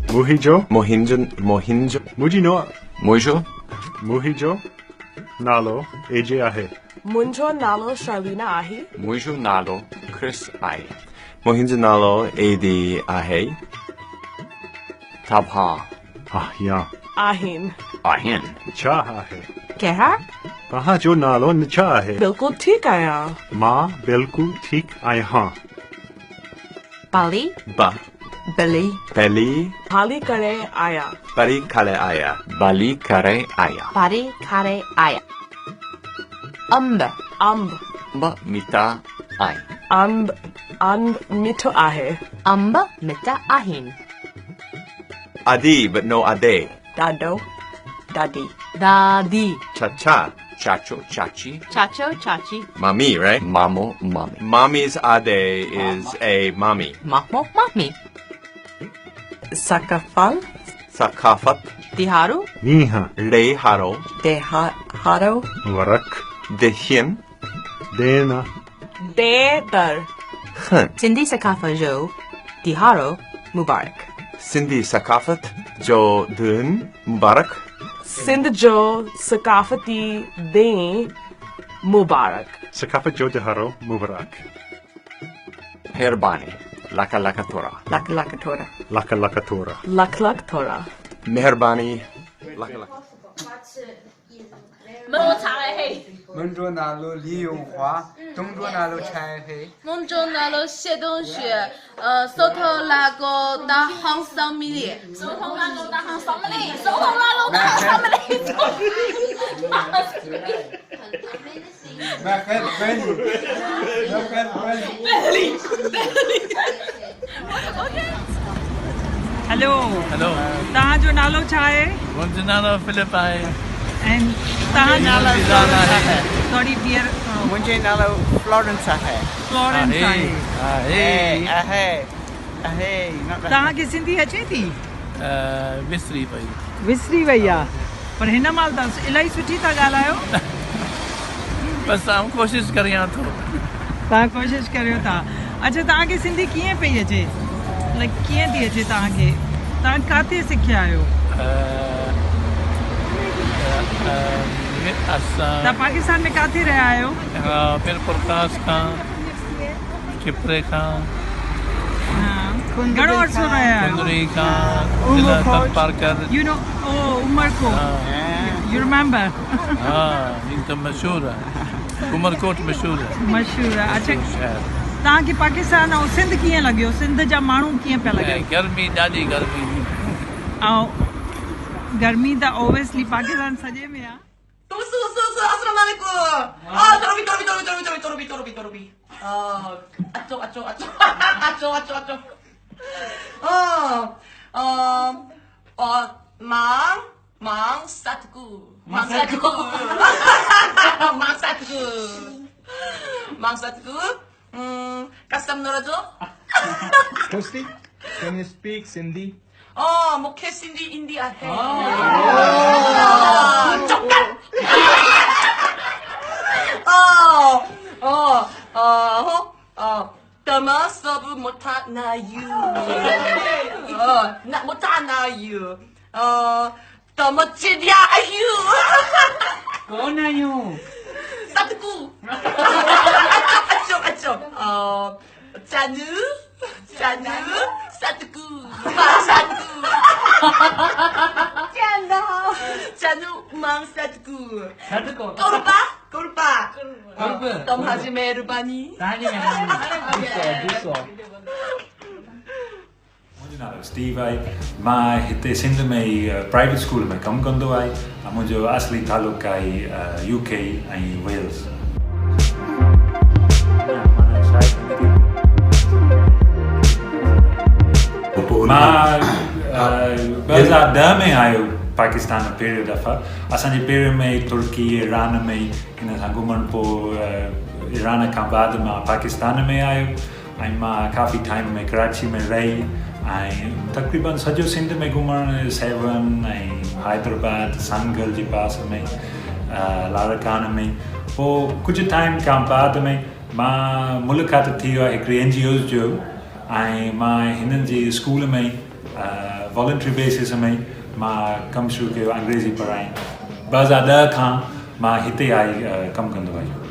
Muhijo. Mohinjo. Mujino. Mojo. Muhijo. Nalo. AJ ahe. Munjo nalo Charlina ahi. Mojo nalo Chris ai. Mohinjo nalo AD ahe. Tabha. Ah, yeah. Ahin. Ahin. Cha ahe. Kehar? Kaha jo nalo nicha ahe. Bilkul ठीक आया. Ma bilkul ठीक आए हाँ. Bali. Ba. Bali. Beli. Bali करे आया. Bali kare aya. Bali kare aya. Bali करे आया. Amb. Ba mita ai. Amb mito ahe. Amb mita ahin. Adi, but no ade. Dado. Dadi. Dadi. Cha-cha. Chacho, chachi. Chacho, chachi. Mami, right? Mamo, mommy. Mommy's ade is a mommy. Mamo, mommy. Sakafal. Sakafat. Diharu. Niha. Leharo. Deharo. Warak. Dehin. Dena. Dedar. Sindhi Sakafa Jo. Diharu. Mubarak. Sindhi Sakafat. Jo Dun. Mubarak. Sindh jo Sakafati Din Mubarak. Sakafat jo deharo Mubarak. Herbani. Laka laka Torah. Lak lak Torah. Laka laka Torah. Lak lak Torah. Meherbani. Laka laka. Munjo nalo Li Yonghua, Dongzhuo nalo Chai He. Monjo nalo 谢东雪，Soto lago 大行桑米里，Soto lago 大行桑米里，Soto lago 大行桑米里。Makan Beli. Hello. Hello. तव्हां जो नालो छा आहे? मुंहिंजो नालो Philip आहे. ऐं तव्हां नालो आहे. थोरी देर मुंहिंजो नालो फ्लोरेंस आहे. फ्लोरेंस आहे. आहे. तव्हांखे सिंधी अचे थी? विसरी पई. विसरी वई आहे. पर हिन महिल त इलाही सुठी था ॻाल्हायो. बसि आउं कोशिशि करियां थो. तव्हां कोशिशि करियो था. अच्छा तव्हांखे सिंधी कीअं पई अचे? लाइक कीअं थी अचे तव्हांखे? तव्हां किथे सिखिया आहियो? तव्हां पाकिस्तान में किथे रहिया आहियो? प्रकाश खां चिपरे खां घणो अर्सो रहिया आहियो? कुंदरी खां जिला तलपारकर. You know, Umarkot. You remember? हा ही त मशहूरु आहे. उमरकोट मशहूरु आहे. मशहूरु आहे. अच्छा तव्हांखे पाकिस्तान ऐं सिंध कीअं लॻियो? सिंध जा माण्हू कीअं पिया लॻनि? गर्मी ॾाढी गर्मी. ऐं गर्मी त ओबियसली पाकिस्तान सॼे में आहे. Custom Norajo? Kosti, can you speak Sindhi? मुख्य सिंधी इंडिया है तमा सब मोटा ना यू ना मोटा ना यू तमा चिड़िया यू कौन है यू? सतगु अच्छा चानू सतगु चानू mang सतगु कोरबा तुम हाजी मेहरबानी Steve आई मां हिते सिंध में प्राइवेट स्कूल में कमु कंदो आहियां ऐं मुंहिंजो असली तालुक़ आहे UK ऐं वेल्स. मां 2010 में आयो पाकिस्तान में पहिरियों दफ़ा. असांजे पहिरियों में तुर्की ईरान में हिन सां घुमण पोइ ईरान खां बाद मां पाकिस्तान में आयो ऐं मां काफ़ी टाइम में कराची में रही ऐं तक़रीबन सॼो सिंध में घुमण सेवन ऐं हैदराबाद सांगल जे पास में लाड़कान में. पोइ कुझु टाइम खां बाद में मां मुलाक़ात थी वियो आहे हिकिड़ी NGOs जो ऐं मां हिननि जी स्कूल में वॉलंटरी बेसिस में मां कमु शुरू कयो अंग्रेज़ी पढ़ाई 2010 खां मां हिते आई कमु कंदो आहियां